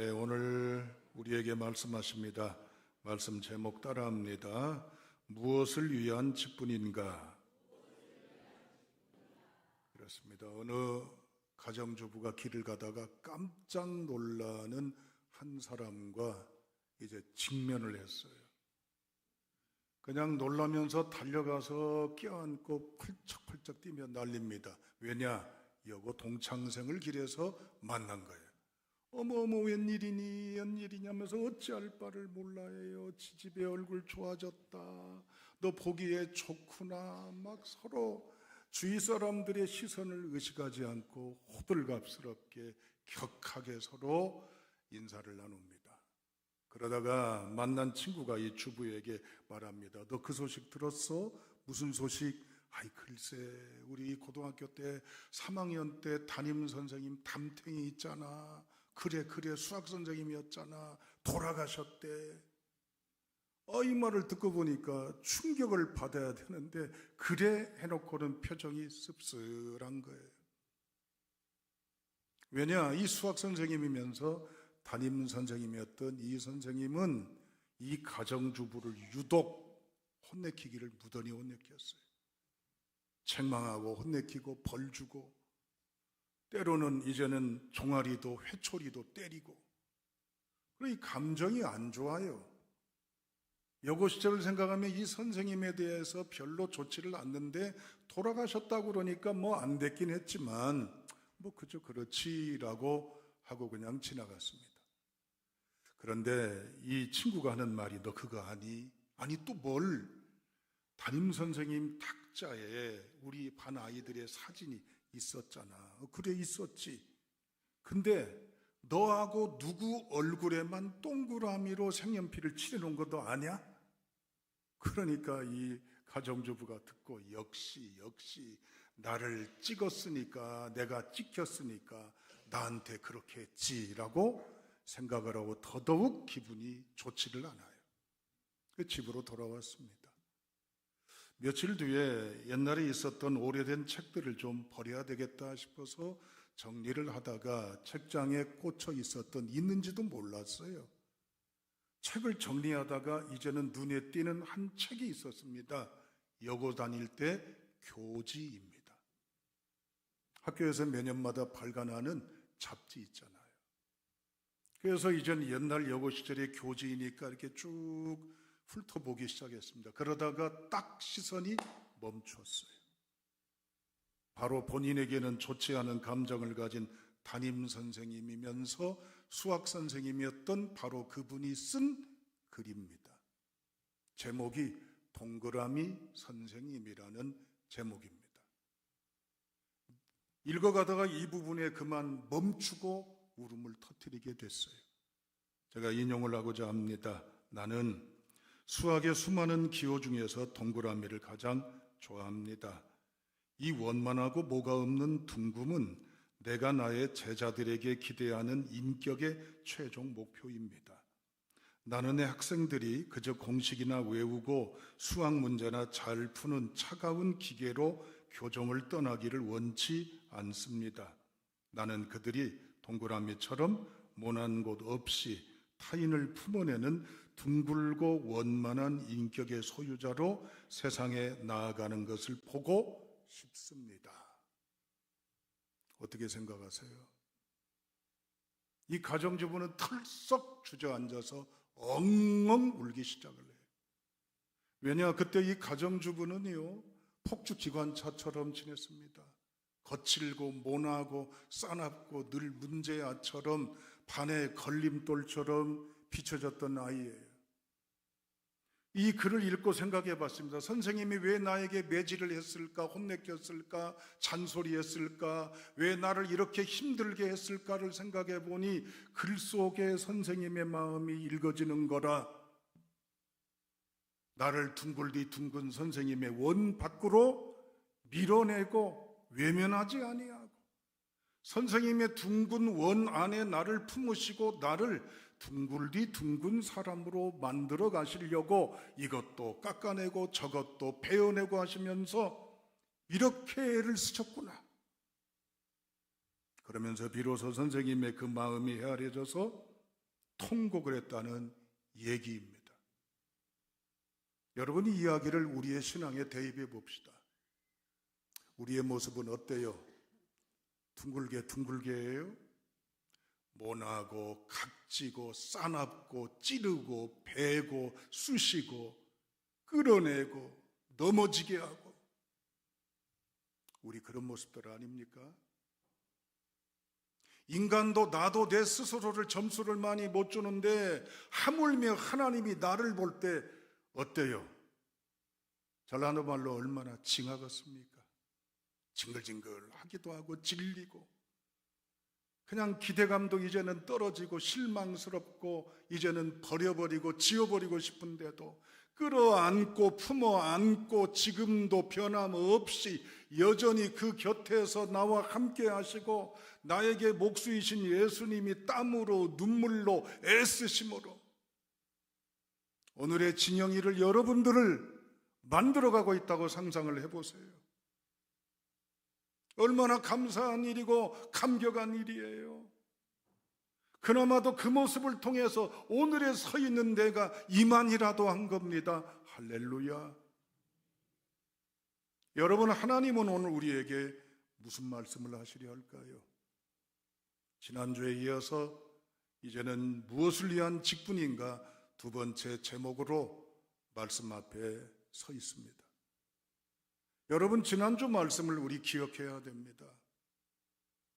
네, 오늘 우리에게 말씀하십니다. 말씀 제목 따라합니다. 무엇을 위한 직분인가? 그렇습니다. 어느 가정주부가 길을 가다가 깜짝 놀라는 한 사람과 이제 직면을 했어요. 그냥 놀라면서 달려가서 껴안고 펄쩍펄쩍 뛰며 난립니다. 왜냐? 여고 동창생을 길에서 만난 거예요. 어머 웬일이니 웬일이냐면서 어찌할 바를 몰라요. 지집의 얼굴 좋아졌다. 너 보기에 좋구나. 막 서로 주위 사람들의 시선을 의식하지 않고 호들갑스럽게 격하게 서로 인사를 나눕니다. 그러다가 만난 친구가 이 주부에게 말합니다. 너 그 소식 들었어? 무슨 소식? 아이 글쎄 우리 고등학교 때 3학년 때 담임 선생님 담탱이 있잖아. 그래 수학 선생님이었잖아. 돌아가셨대. 이 말을 듣고 보니까 충격을 받아야 되는데 그래 해놓고는 표정이 씁쓸한 거예요. 왜냐? 이 수학 선생님이면서 담임 선생님이었던 이 선생님은 이 가정주부를 유독 혼내키기를 무던히 혼내켰어요. 책망하고 혼내키고 벌 주고 때로는 이제는 종아리도 회초리도 때리고. 그러니 감정이 안 좋아요. 여고 시절을 생각하면 이 선생님에 대해서 별로 좋지를 않는데 돌아가셨다고 그러니까 뭐 안 됐긴 했지만 뭐 그저 그렇지라고 하고 그냥 지나갔습니다. 그런데 이 친구가 하는 말이 너 그거 아니? 아니 또 뭘? 담임 선생님 탁자에 우리 반 아이들의 사진이 있었잖아. 그래 있었지. 근데 너하고 누구 얼굴에만 동그라미로 색연필을 칠해놓은 거 너 아냐? 그러니까 이 가정주부가 듣고 역시 나를 찍었으니까 내가 찍혔으니까 나한테 그렇게 했지라고 생각을 하고 더더욱 기분이 좋지를 않아요. 집으로 돌아왔습니다. 며칠 뒤에 옛날에 있었던 오래된 책들을 좀 버려야 되겠다 싶어서 정리를 하다가 책장에 꽂혀 있는지도 몰랐어요. 책을 정리하다가 이제는 눈에 띄는 한 책이 있었습니다. 여고 다닐 때 교지입니다. 학교에서 매년마다 발간하는 잡지 있잖아요. 그래서 이제는 옛날 여고 시절의 교지이니까 이렇게 쭉 훑어보기 시작했습니다. 그러다가 딱 시선이 멈췄어요. 바로 본인에게는 좋지 않은 감정을 가진 담임 선생님이면서 수학 선생님이었던 바로 그분이 쓴 글입니다. 제목이 동그라미 선생님이라는 제목입니다. 읽어가다가 이 부분에 그만 멈추고 울음을 터뜨리게 됐어요. 제가 인용을 하고자 합니다. 나는 수학의 수많은 기호 중에서 동그라미를 가장 좋아합니다. 이 원만하고 뭐가 없는 둥금은 내가 나의 제자들에게 기대하는 인격의 최종 목표입니다. 나는 내 학생들이 그저 공식이나 외우고 수학 문제나 잘 푸는 차가운 기계로 교정을 떠나기를 원치 않습니다. 나는 그들이 동그라미처럼 모난 곳 없이 타인을 품어내는 둥글고 원만한 인격의 소유자로 세상에 나아가는 것을 보고 싶습니다. 어떻게 생각하세요? 이 가정주부는 털썩 주저앉아서 엉엉 울기 시작을 해요. 왜냐? 그때 이 가정주부는요, 폭주기관차처럼 지냈습니다. 거칠고 모나고 싸납고 늘 문제아처럼 반의 걸림돌처럼 비춰졌던 아이예요. 이 글을 읽고 생각해 봤습니다. 선생님이 왜 나에게 매질을 했을까? 혼내켰을까? 잔소리했을까? 왜 나를 이렇게 힘들게 했을까를 생각해 보니 글 속에 선생님의 마음이 읽어지는 거라. 나를 둥글디둥근 선생님의 원 밖으로 밀어내고 외면하지 아니하고 선생님의 둥근 원 안에 나를 품으시고 나를 둥글디둥근 사람으로 만들어 가시려고 이것도 깎아내고 저것도 베어내고 하시면서 이렇게 애를 쓰셨구나. 그러면서 비로소 선생님의 그 마음이 헤아려져서 통곡을 했다는 얘기입니다. 여러분, 이 이야기를 우리의 신앙에 대입해 봅시다. 우리의 모습은 어때요? 둥글게예요? 모나고 각지고 싸납고 찌르고 베고 쑤시고 끌어내고 넘어지게 하고, 우리 그런 모습들 아닙니까? 인간도 나도 내 스스로를 점수를 많이 못 주는데 하물며 하나님이 나를 볼 때 어때요? 전라도 말로 얼마나 징하겠습니까? 징글징글하기도 하고 질리고, 그냥 기대감도 이제는 떨어지고 실망스럽고 이제는 버려버리고 지워버리고 싶은데도 끌어안고 품어안고 지금도 변함없이 여전히 그 곁에서 나와 함께 하시고 나에게 목수이신 예수님이 땀으로 눈물로 애쓰심으로 오늘의 진영이를 여러분들을 만들어가고 있다고 상상을 해보세요. 얼마나 감사한 일이고 감격한 일이에요. 그나마도 그 모습을 통해서 오늘에 서 있는 내가 이만이라도 한 겁니다. 할렐루야. 여러분, 하나님은 오늘 우리에게 무슨 말씀을 하시려 할까요? 지난주에 이어서 이제는 무엇을 위한 직분인가 두 번째 제목으로 말씀 앞에 서 있습니다. 여러분, 지난주 말씀을 우리 기억해야 됩니다.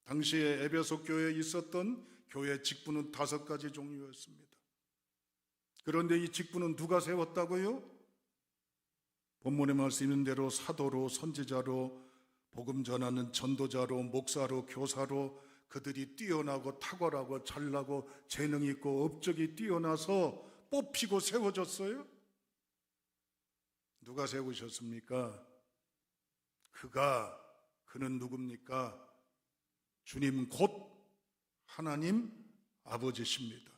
당시에 에베소 교회에 있었던 교회 직분은 5가지 종류였습니다. 그런데 이 직분은 누가 세웠다고요? 본문에 말씀 있는 대로 사도로, 선지자로, 복음 전하는 전도자로, 목사로, 교사로, 그들이 뛰어나고 탁월하고 잘나고 재능 있고 업적이 뛰어나서 뽑히고 세워졌어요. 누가 세우셨습니까? 그는 누굽니까? 주님 곧 하나님 아버지십니다.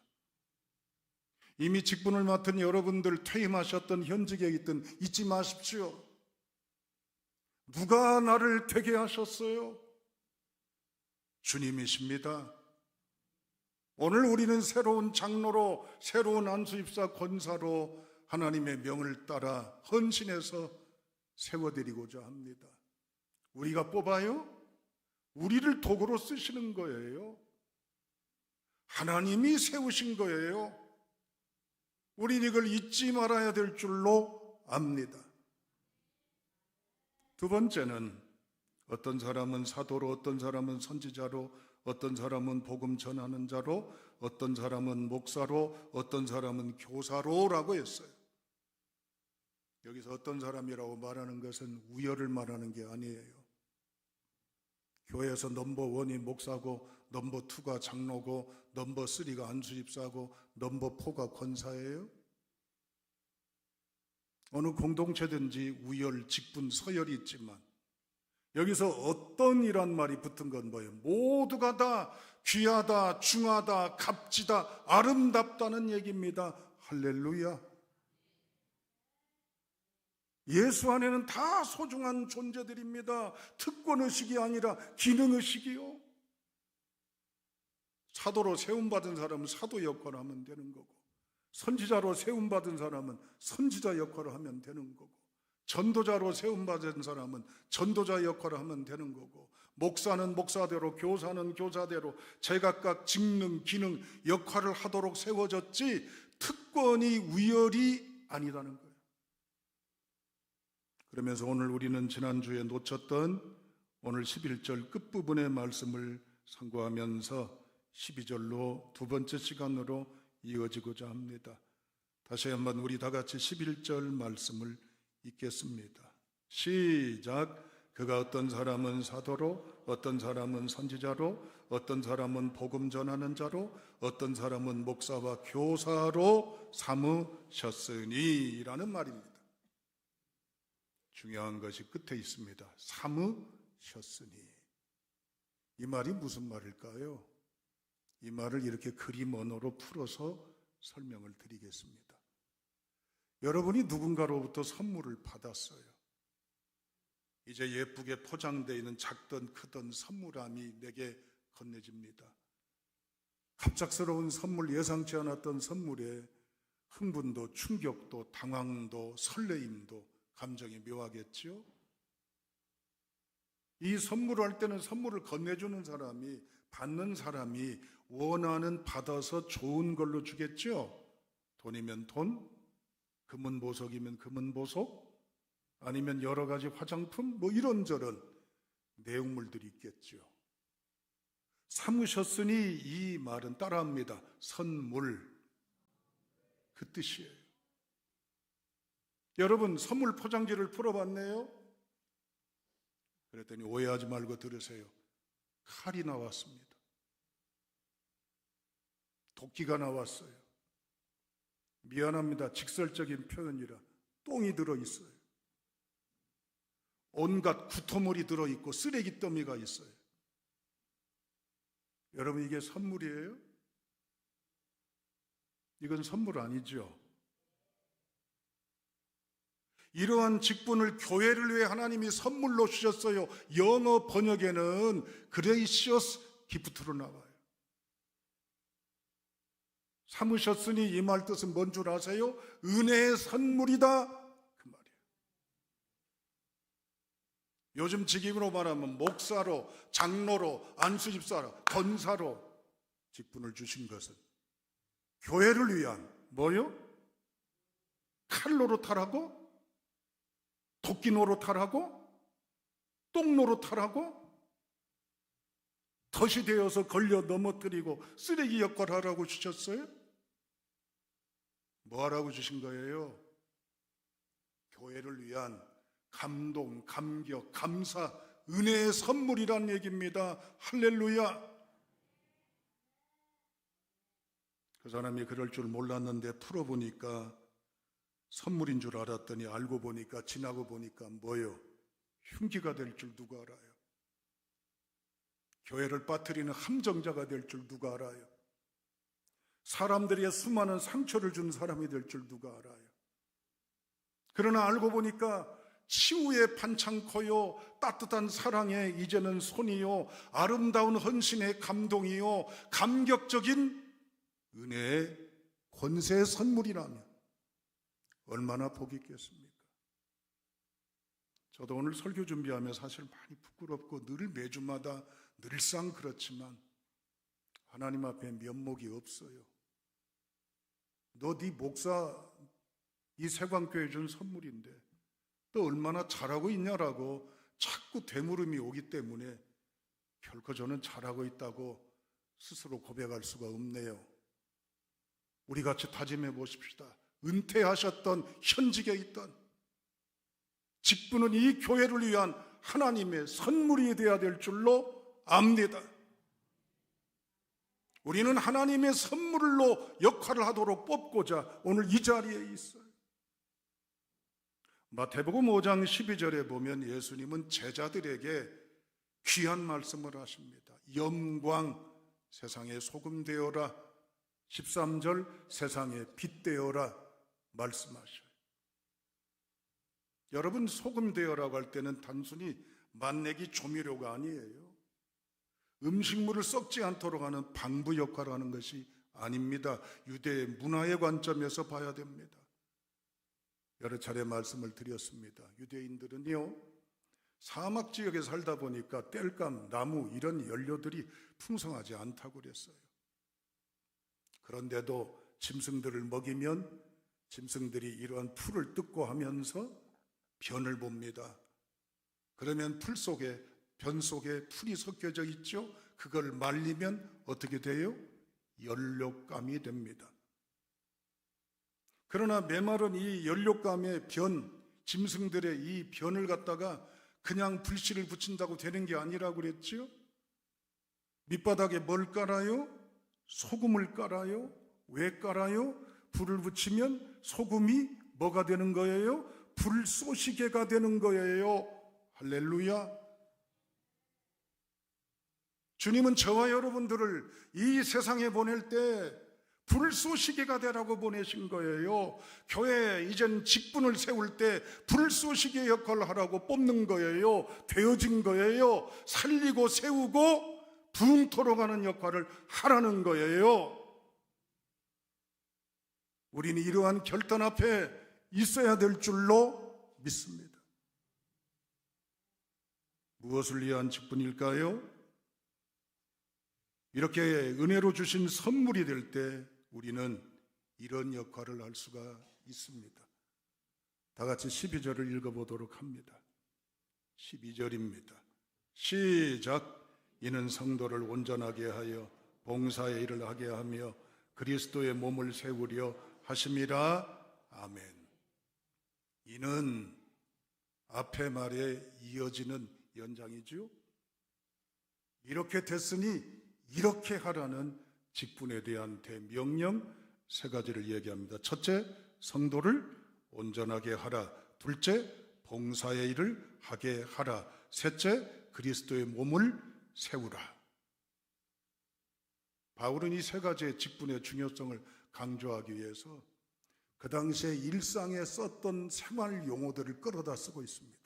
이미 직분을 맡은 여러분들, 퇴임하셨던 현직에 있든 잊지 마십시오. 누가 나를 되게 하셨어요? 주님이십니다. 오늘 우리는 새로운 장로로, 새로운 안수입사 권사로 하나님의 명을 따라 헌신해서 세워드리고자 합니다. 우리가 뽑아요? 우리를 도구로 쓰시는 거예요. 하나님이 세우신 거예요. 우리는 이걸 잊지 말아야 될 줄로 압니다. 두 번째는 어떤 사람은 사도로, 어떤 사람은 선지자로, 어떤 사람은 복음 전하는 자로, 어떤 사람은 목사로, 어떤 사람은 교사로라고 했어요. 여기서 어떤 사람이라고 말하는 것은 우열을 말하는 게 아니에요. 교회에서 넘버1이 목사고, 넘버2가 장로고, 넘버3가 안수집사고, 넘버4가 권사예요? 어느 공동체든지 우열, 직분, 서열이 있지만 여기서 어떤이란 말이 붙은 건 뭐예요? 모두가 다 귀하다, 중하다, 값지다, 아름답다는 얘기입니다. 할렐루야. 예수 안에는 다 소중한 존재들입니다. 특권의식이 아니라 기능의식이요. 사도로 세움받은 사람은 사도 역할을 하면 되는 거고, 선지자로 세움받은 사람은 선지자 역할을 하면 되는 거고, 전도자로 세움받은 사람은 전도자 역할을 하면 되는 거고, 목사는 목사대로, 교사는 교사대로 제각각 직능, 기능, 역할을 하도록 세워졌지 특권이 우열이 아니라는 거예요. 그러면서 오늘 우리는 지난주에 놓쳤던 오늘 11절 끝부분의 말씀을 상고하면서 12절로 두 번째 시간으로 이어지고자 합니다. 다시 한번 우리 다 같이 11절 말씀을 읽겠습니다. 시작. 그가 어떤 사람은 사도로, 어떤 사람은 선지자로, 어떤 사람은 복음 전하는 자로, 어떤 사람은 목사와 교사로 삼으셨으니 라는 말입니다. 중요한 것이 끝에 있습니다. 삼으셨으니. 이 말이 무슨 말일까요? 이 말을 이렇게 그림 언어로 풀어서 설명을 드리겠습니다. 여러분이 누군가로부터 선물을 받았어요. 이제 예쁘게 포장되어 있는 작든 크든 선물함이 내게 건네집니다. 갑작스러운 선물, 예상치 않았던 선물에 흥분도, 충격도, 당황도, 설레임도 감정이 묘하겠죠. 이 선물을 할 때는 선물을 건네주는 사람이, 받는 사람이 원하는, 받아서 좋은 걸로 주겠죠. 돈이면 돈, 금은 보석이면 금은 보석, 아니면 여러 가지 화장품, 뭐 이런저런 내용물들이 있겠죠. 삼으셨으니, 이 말은 따라합니다. 선물, 그 뜻이에요. 여러분, 선물 포장지를 풀어봤네요. 그랬더니 오해하지 말고 들으세요. 칼이 나왔습니다. 도끼가 나왔어요. 미안합니다. 직설적인 표현이라 똥이 들어있어요. 온갖 구토물이 들어있고 쓰레기 더미가 있어요. 여러분, 이게 선물이에요? 이건 선물 아니죠. 이러한 직분을 교회를 위해 하나님이 선물로 주셨어요. 영어 번역에는 gracious gift로 나와요. 삼으셨으니 이 말 뜻은 뭔 줄 아세요? 은혜의 선물이다, 그 말이에요. 요즘 직임으로 말하면 목사로, 장로로, 안수집사로, 권사로 직분을 주신 것은 교회를 위한 뭐요? 칼 노릇하라고? 도끼 노릇하라고? 똥 노릇하라고? 덫이 되어서 걸려 넘어뜨리고 쓰레기 역할하라고 주셨어요? 뭐 하라고 주신 거예요? 교회를 위한 감동, 감격, 감사, 은혜의 선물이란 얘기입니다. 할렐루야. 그 사람이 그럴 줄 몰랐는데 풀어보니까 선물인 줄 알았더니 알고 보니까, 지나고 보니까 뭐요? 흉기가 될 줄 누가 알아요? 교회를 빠뜨리는 함정자가 될 줄 누가 알아요? 사람들에게 수많은 상처를 준 사람이 될 줄 누가 알아요? 그러나 알고 보니까 치유의 반창고요, 따뜻한 사랑의 이제는 손이요, 아름다운 헌신의 감동이요, 감격적인 은혜의 권세의 선물이라면 얼마나 복이 있겠습니까? 저도 오늘 설교 준비하며 사실 많이 부끄럽고 늘 매주마다 늘상 그렇지만 하나님 앞에 면목이 없어요. 너 네 목사 이 세광교회 준 선물인데 또 얼마나 잘하고 있냐라고 자꾸 되물음이 오기 때문에 결코 저는 잘하고 있다고 스스로 고백할 수가 없네요. 우리 같이 다짐해 보십시다. 은퇴하셨던 현직에 있던 직분은 이 교회를 위한 하나님의 선물이 되어야 될 줄로 압니다. 우리는 하나님의 선물로 역할을 하도록 뽑고자 오늘 이 자리에 있어요. 마태복음 5장 12절에 보면 예수님은 제자들에게 귀한 말씀을 하십니다. 영광, 세상의 소금 되어라. 13절, 세상의 빛 되어라 말씀하셔요. 여러분, 소금 되어라고 할 때는 단순히 맛내기 조미료가 아니에요. 음식물을 썩지 않도록 하는 방부 역할을 하는 것이 아닙니다. 유대의 문화의 관점에서 봐야 됩니다. 여러 차례 말씀을 드렸습니다. 유대인들은요, 사막 지역에 살다 보니까 땔감, 나무 이런 연료들이 풍성하지 않다고 그랬어요. 그런데도 짐승들을 먹이면 짐승들이 이러한 풀을 뜯고 하면서 변을 봅니다. 그러면 변 속에 풀이 섞여져 있죠. 그걸 말리면 어떻게 돼요? 연료감이 됩니다. 그러나 메마른 이 연료감의 짐승들의 이 변을 갖다가 그냥 불씨를 붙인다고 되는 게 아니라고 그랬죠. 밑바닥에 뭘 깔아요? 소금을 깔아요. 왜 깔아요? 불을 붙이면 소금이 뭐가 되는 거예요? 불쏘시개가 되는 거예요. 할렐루야. 주님은 저와 여러분들을 이 세상에 보낼 때 불쏘시개가 되라고 보내신 거예요. 교회에 이젠 직분을 세울 때 불쏘시개 역할을 하라고 뽑는 거예요. 되어진 거예요. 살리고 세우고 붕토록 하는 역할을 하라는 거예요. 우리는 이러한 결단 앞에 있어야 될 줄로 믿습니다. 무엇을 위한 직분일까요? 이렇게 은혜로 주신 선물이 될 때 우리는 이런 역할을 할 수가 있습니다. 다 같이 12절을 읽어보도록 합니다. 12절입니다. 시작. 이는 성도를 온전하게 하여 봉사의 일을 하게 하며 그리스도의 몸을 세우려 하심이라. 아멘. 이는 앞에 말에 이어지는 연장이죠. 이렇게 됐으니 이렇게 하라는 직분에 대한 대명령 세 가지를 얘기합니다. 첫째, 성도를 온전하게 하라. 둘째, 봉사의 일을 하게 하라. 셋째, 그리스도의 몸을 세우라. 바울은 이 세 가지의 직분의 중요성을 강조하기 위해서 그 당시에 일상에 썼던 생활 용어들을 끌어다 쓰고 있습니다.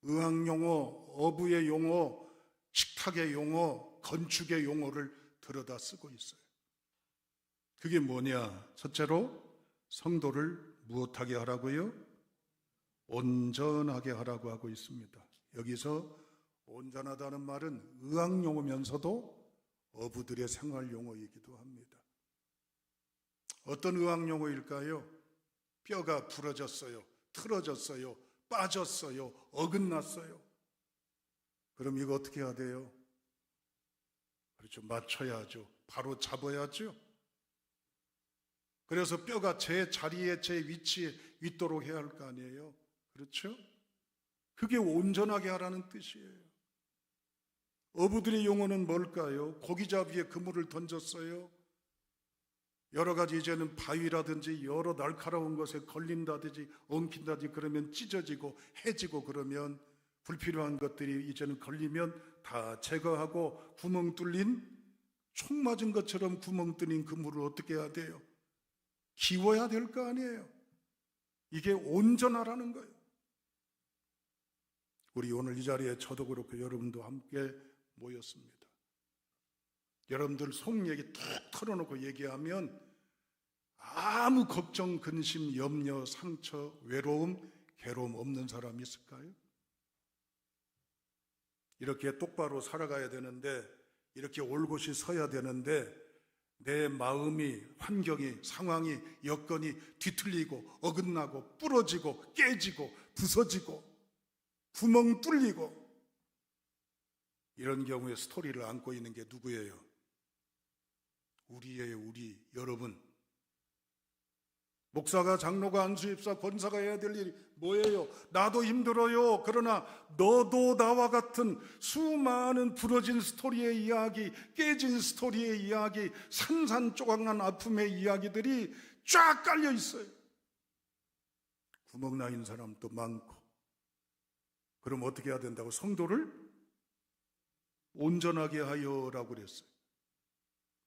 의학 용어, 어부의 용어, 식탁의 용어, 건축의 용어를 들여다 쓰고 있어요. 그게 뭐냐? 첫째로 성도를 무엇하게 하라고요? 온전하게 하라고 하고 있습니다. 여기서 온전하다는 말은 의학 용어면서도 어부들의 생활 용어이기도 합니다. 어떤 의학 용어일까요? 뼈가 부러졌어요, 틀어졌어요, 빠졌어요, 어긋났어요. 그럼 이거 어떻게 해야 돼요? 그렇죠, 맞춰야죠. 바로 잡아야죠. 그래서 뼈가 제 자리에, 제 위치에 있도록 해야 할 거 아니에요. 그렇죠? 그게 온전하게 하라는 뜻이에요. 어부들의 용어는 뭘까요? 고기잡이에 그물을 던졌어요. 여러 가지 이제는 바위라든지 여러 날카로운 것에 걸린다든지 엉킨다든지 그러면 찢어지고 해지고 그러면 불필요한 것들이 이제는 걸리면 다 제거하고 구멍 뚫린 총 맞은 것처럼 구멍 뚫린 그물을 어떻게 해야 돼요? 기워야 될 거 아니에요. 이게 온전하라는 거예요. 우리 오늘 이 자리에 저도 그렇고 여러분도 함께 모였습니다. 여러분들 속 얘기 툭 털어놓고 얘기하면 아무 걱정, 근심, 염려, 상처, 외로움, 괴로움 없는 사람이 있을까요? 이렇게 똑바로 살아가야 되는데, 이렇게 올곧이 서야 되는데 내 마음이, 환경이, 상황이, 여건이 뒤틀리고 어긋나고 부러지고 깨지고 부서지고 구멍 뚫리고, 이런 경우에 스토리를 안고 있는 게 누구예요? 우리예요. 우리, 여러분. 목사가, 장로가, 안수입사, 권사가 해야 될 일이 뭐예요? 나도 힘들어요. 그러나 너도 나와 같은 수많은 부러진 스토리의 이야기, 깨진 스토리의 이야기, 산산조각난 아픔의 이야기들이 쫙 깔려 있어요. 구멍 나인 사람도 많고. 그럼 어떻게 해야 된다고? 성도를 온전하게 하여라고 그랬어요.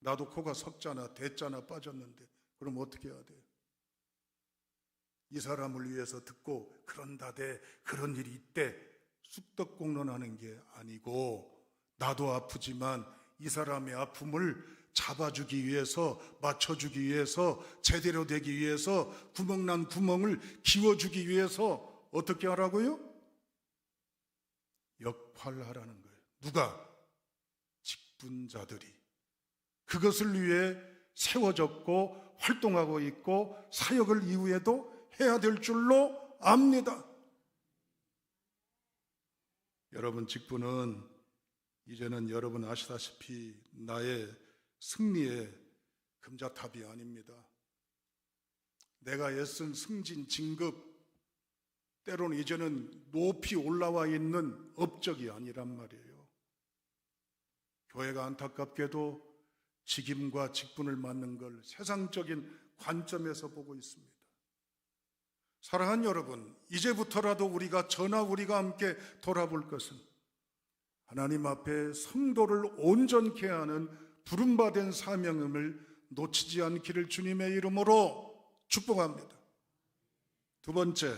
나도 코가 석자나 대자나 빠졌는데 그럼 어떻게 해야 돼요? 이 사람을 위해서 듣고 그런다대, 그런 일이 있대 쑥덕공론하는 게 아니고, 나도 아프지만 이 사람의 아픔을 잡아주기 위해서, 맞춰주기 위해서, 제대로 되기 위해서, 구멍난 구멍을 기워주기 위해서 어떻게 하라고요? 역할하라는 거예요. 누가? 직분자들이 그것을 위해 세워졌고 활동하고 있고 사역을 이후에도 해야 될 줄로 압니다. 여러분, 직분은 이제는 여러분 아시다시피 나의 승리의 금자탑이 아닙니다. 내가 애쓴 승진, 진급, 때로는 이제는 높이 올라와 있는 업적이 아니란 말이에요. 교회가 안타깝게도 직임과 직분을 맡는 걸 세상적인 관점에서 보고 있습니다. 사랑하는 여러분, 이제부터라도 우리가 저나 우리가 함께 돌아볼 것은 하나님 앞에 성도를 온전케 하는 부름받은 사명임을 놓치지 않기를 주님의 이름으로 축복합니다. 두 번째,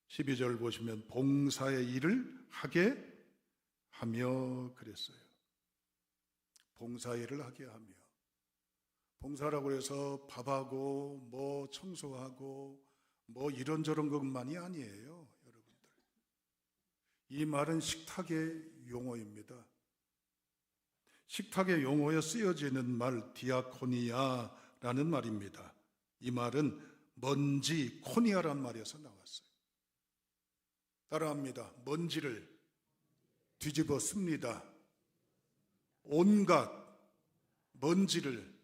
12절 보시면 봉사의 일을 하게 하며 그랬어요. 봉사일을 하게 하며. 봉사라고 해서 밥하고 뭐 청소하고 뭐 이런저런 것만이 아니에요, 여러분들. 이 말은 식탁의 용어입니다. 식탁의 용어에 쓰여지는 말 디아코니아라는 말입니다. 이 말은 먼지 코니아란 말에서 나왔어요. 따라합니다. 먼지를 뒤집어 씁니다. 온갖 먼지를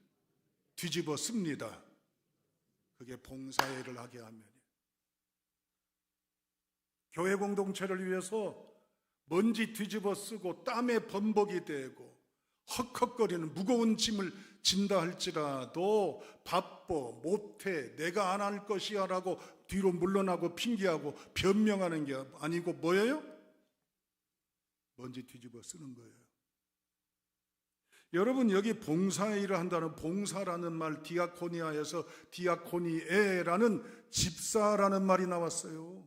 뒤집어 씁니다. 그게 봉사일을 하게 하면. 교회 공동체를 위해서 먼지 뒤집어 쓰고 땀에 범벅이 되고 헉헉거리는 무거운 짐을 진다 할지라도 바빠, 못해, 내가 안 할 것이야 라고 뒤로 물러나고 핑계하고 변명하는 게 아니고 뭐예요? 먼지 뒤집어 쓰는 거예요. 여러분, 여기 봉사일을 한다는 봉사라는 말, 디아코니아에서 디아코니에라는 집사라는 말이 나왔어요.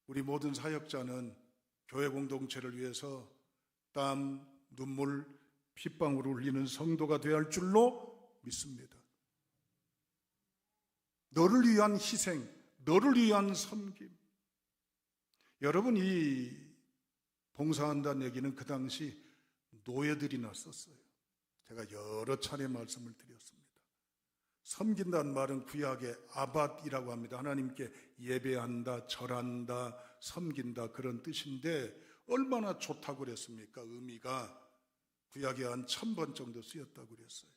우리 모든 사역자는 교회 공동체를 위해서 땀, 눈물, 핏방울을 흘리는 성도가 되어야 할 줄로 믿습니다. 너를 위한 희생, 너를 위한 섬김. 여러분, 이 봉사한다는 얘기는 그 당시 노예들이 났었어요. 제가 여러 차례 말씀을 드렸습니다. 섬긴다는 말은 구약의 아밧이라고 합니다. 하나님께 예배한다, 절한다, 섬긴다 그런 뜻인데 얼마나 좋다고 그랬습니까? 의미가 구약에 한 1000번 정도 쓰였다고 그랬어요.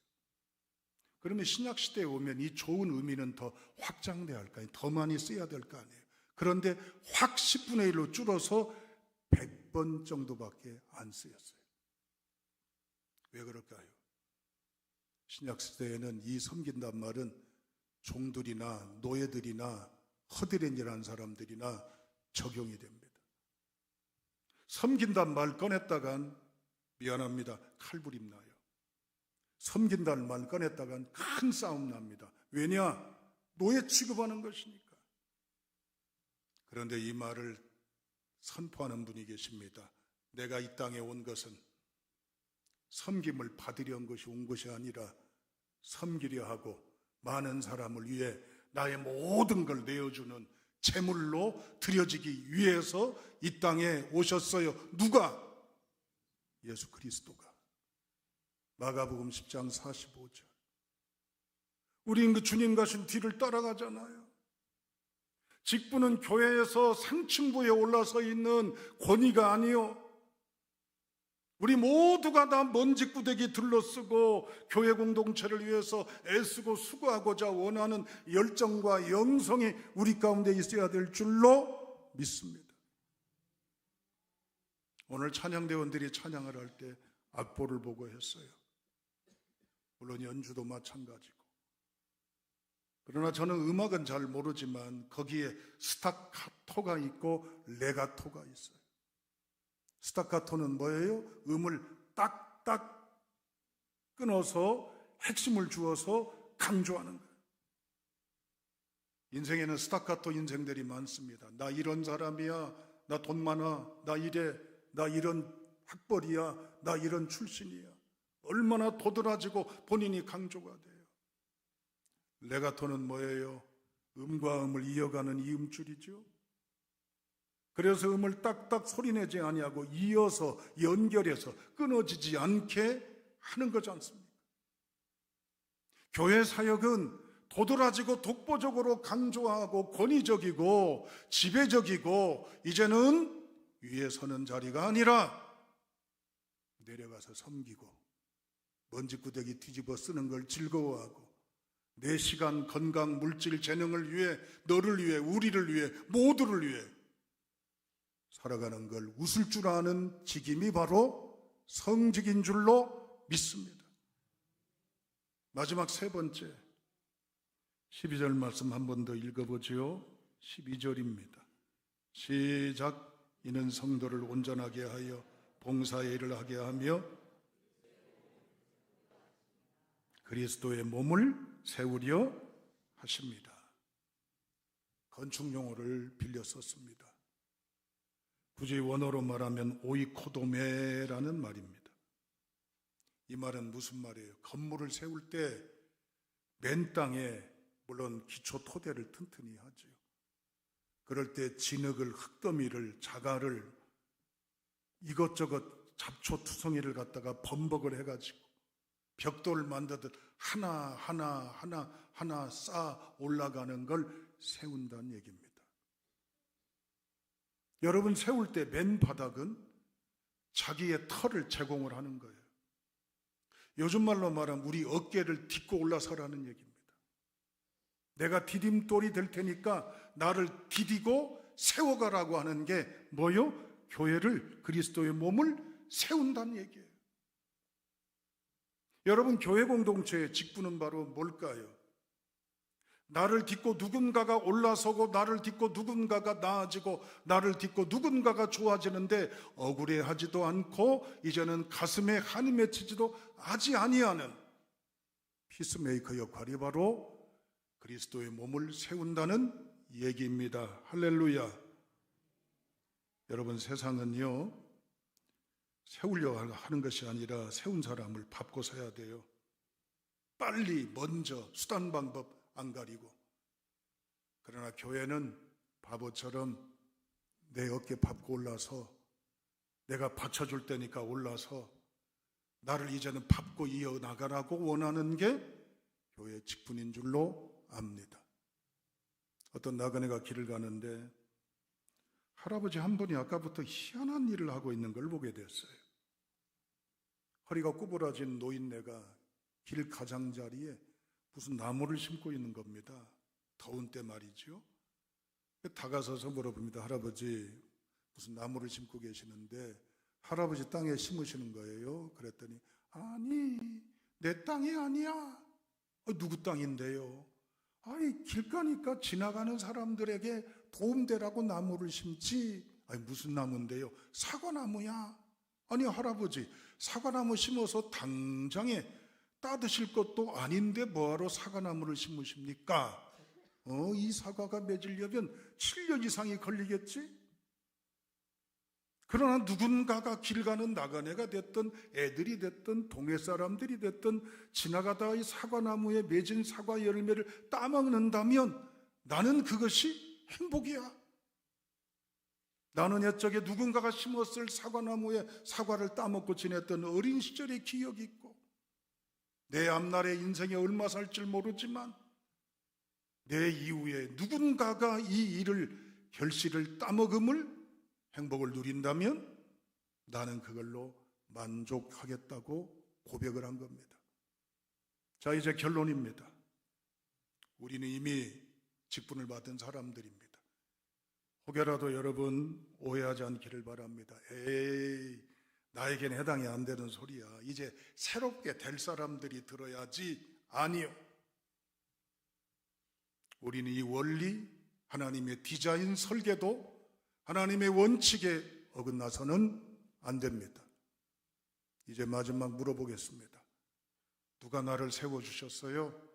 그러면 신약시대에 오면 이 좋은 의미는 더 확장돼야 할까요? 더 많이 써야 될 거 아니에요. 그런데 확 10분의 1로 줄어서 100번 정도밖에 안 쓰였어요. 왜 그럴까요? 신약시대에는 이 섬긴단 말은 종들이나 노예들이나 허드렛이라는 사람들이나 적용이 됩니다. 섬긴단 말 꺼냈다간 미안합니다. 칼부림 나요. 섬긴다는 말 꺼냈다간 큰 싸움 납니다. 왜냐? 노예 취급하는 것이니까. 그런데 이 말을 선포하는 분이 계십니다. 내가 이 땅에 온 것은 섬김을 받으려 한 것이 온 것이 아니라 섬기려 하고 많은 사람을 위해 나의 모든 걸 내어주는 제물로 드려지기 위해서 이 땅에 오셨어요. 누가? 예수 그리스도가. 마가복음 10장 45절. 우린 그 주님 가신 뒤를 따라가잖아요. 직분은 교회에서 상층부에 올라서 있는 권위가 아니요. 우리 모두가 다 먼지구대기 둘러쓰고 교회 공동체를 위해서 애쓰고 수고하고자 원하는 열정과 영성이 우리 가운데 있어야 될 줄로 믿습니다. 오늘 찬양대원들이 찬양을 할 때 악보를 보고 했어요. 물론 연주도 마찬가지고. 그러나 저는 음악은 잘 모르지만 거기에 스타카토가 있고 레가토가 있어요. 스타카토는 뭐예요? 음을 딱딱 끊어서 핵심을 주어서 강조하는 거예요. 인생에는 스타카토 인생들이 많습니다. 나 이런 사람이야, 나 돈 많아, 나 이래, 나 이런 학벌이야, 나 이런 출신이야. 얼마나 도드라지고 본인이 강조가 돼요. 레가토는 뭐예요? 음과 음을 이어가는 이음줄이죠. 그래서 음을 딱딱 소리내지 아니하고 이어서 연결해서 끊어지지 않게 하는 거지 않습니까? 교회 사역은 도드라지고 독보적으로 강조하고 권위적이고 지배적이고 이제는 위에 서는 자리가 아니라 내려가서 섬기고 먼지구데기 뒤집어 쓰는 걸 즐거워하고 내 시간, 건강, 물질, 재능을 위해 너를 위해 우리를 위해 모두를 위해 살아가는 걸 웃을 줄 아는 직임이 바로 성직인 줄로 믿습니다. 마지막 세 번째 12절 말씀 한 번 더 읽어보지요. 12절입니다. 시작. 이는 성도를 온전하게 하여 봉사의 일을 하게 하며 그리스도의 몸을 세우려 하십니다. 건축 용어를 빌려 썼습니다. 굳이 원어로 말하면 오이코도메라는 말입니다. 이 말은 무슨 말이에요? 건물을 세울 때 맨 땅에 물론 기초 토대를 튼튼히 하죠. 그럴 때 진흙을, 흙더미를, 자갈을, 이것저것 잡초투성이를 갖다가 범벅을 해가지고 벽돌을 만들듯 하나 쌓아 올라가는 걸 세운다는 얘기입니다. 여러분, 세울 때 맨 바닥은 자기의 털을 제공을 하는 거예요. 요즘 말로 말하면 우리 어깨를 딛고 올라서라는 얘기입니다. 내가 디딤돌이 될 테니까 나를 디디고 세워가라고 하는 게 뭐요? 교회를, 그리스도의 몸을 세운다는 얘기예요. 여러분, 교회 공동체의 직분은 바로 뭘까요? 나를 딛고 누군가가 올라서고, 나를 딛고 누군가가 나아지고, 나를 딛고 누군가가 좋아지는데 억울해하지도 않고 이제는 가슴에 한이 맺히지도 하지 아니하는 피스메이커 역할이 바로 그리스도의 몸을 세운다는 얘기입니다. 할렐루야. 여러분, 세상은요, 세우려고 하는 것이 아니라 세운 사람을 밟고 서야 돼요. 빨리, 먼저, 수단 방법 안 가리고. 그러나 교회는 바보처럼 내 어깨 밟고 올라서, 내가 받쳐줄 테니까 올라서 나를 이제는 밟고 이어나가라고 원하는 게 교회의 직분인 줄로 압니다. 어떤 나그네가 길을 가는데 할아버지 한 분이 아까부터 희한한 일을 하고 있는 걸 보게 됐어요. 허리가 구부러진 노인네가 길 가장자리에 무슨 나무를 심고 있는 겁니다. 더운 때 말이죠. 다가서서 물어봅니다. 할아버지, 무슨 나무를 심고 계시는데 할아버지 땅에 심으시는 거예요? 그랬더니 아니, 내 땅이 아니야. 누구 땅인데요? 아니, 길 가니까 지나가는 사람들에게 도움되라고 나무를 심지. 아니, 무슨 나무인데요? 사과나무야. 아니, 할아버지, 사과나무 심어서 당장에 따드실 것도 아닌데 뭐하러 사과나무를 심으십니까? 이 사과가 맺으려면 7년 이상이 걸리겠지? 그러나 누군가가 길 가는 나그네가 됐든 애들이 됐든 동네 사람들이 됐든 지나가다가 이 사과나무에 맺은 사과 열매를 따먹는다면 나는 그것이 행복이야. 나는 옛적에 누군가가 심었을 사과나무에 사과를 따먹고 지냈던 어린 시절의 기억이 있고, 내 앞날의 인생에 얼마 살지 모르지만 내 이후에 누군가가 이 일을, 결실을 따먹음을, 행복을 누린다면 나는 그걸로 만족하겠다고 고백을 한 겁니다. 자, 이제 결론입니다. 우리는 이미 직분을 받은 사람들입니다. 혹여라도 여러분 오해하지 않기를 바랍니다. 에이, 나에겐 해당이 안 되는 소리야. 이제 새롭게 될 사람들이 들어야지. 아니요. 우리는 이 원리, 하나님의 디자인 설계도, 하나님의 원칙에 어긋나서는 안 됩니다. 이제 마지막 물어보겠습니다. 누가 나를 세워주셨어요?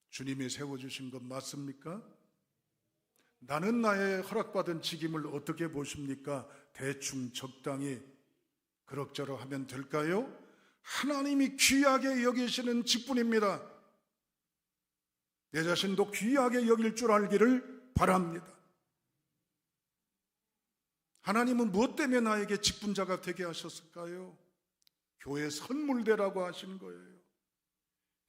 주님이 세워주신 것 맞습니까? 나는 나의 허락받은 직임을 어떻게 보십니까? 대충 적당히 그럭저럭 하면 될까요? 하나님이 귀하게 여기시는 직분입니다. 내 자신도 귀하게 여길 줄 알기를 바랍니다. 하나님은 무엇 때문에 나에게 직분자가 되게 하셨을까요? 교회 선물대라고 하신 거예요.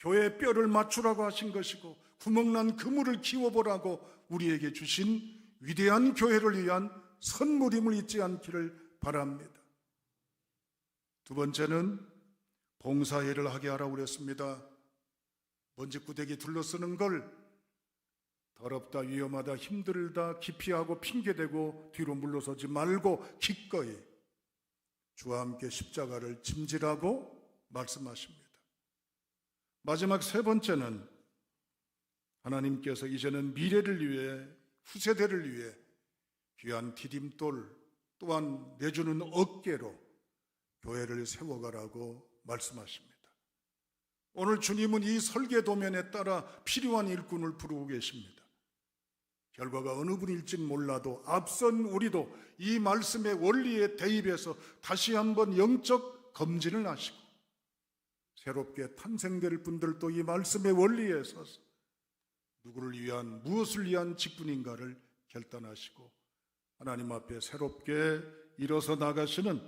교회의 뼈를 맞추라고 하신 것이고, 구멍난 그물을 키워보라고 우리에게 주신 위대한 교회를 위한 선물임을 잊지 않기를 바랍니다. 두 번째는 봉사일을 하게 하라고 그랬습니다. 먼지구대기 둘러쓰는 걸 더럽다, 위험하다, 힘들다, 기피하고 핑계대고 뒤로 물러서지 말고 기꺼이 주와 함께 십자가를 짐지라고 말씀하십니다. 마지막 세 번째는 하나님께서 이제는 미래를 위해, 후세대를 위해 귀한 디딤돌 또한 내주는 어깨로 교회를 세워가라고 말씀하십니다. 오늘 주님은 이 설계 도면에 따라 필요한 일꾼을 부르고 계십니다. 결과가 어느 분일진 몰라도 앞선 우리도 이 말씀의 원리에 대입해서 다시 한번 영적 검진을 하시고 새롭게 탄생될 분들도 이 말씀의 원리에 서서 누구를 위한 무엇을 위한 직분인가를 결단하시고 하나님 앞에 새롭게 일어서 나가시는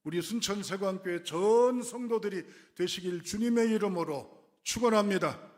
우리 순천세관교회 전 성도들이 되시길 주님의 이름으로 축원합니다.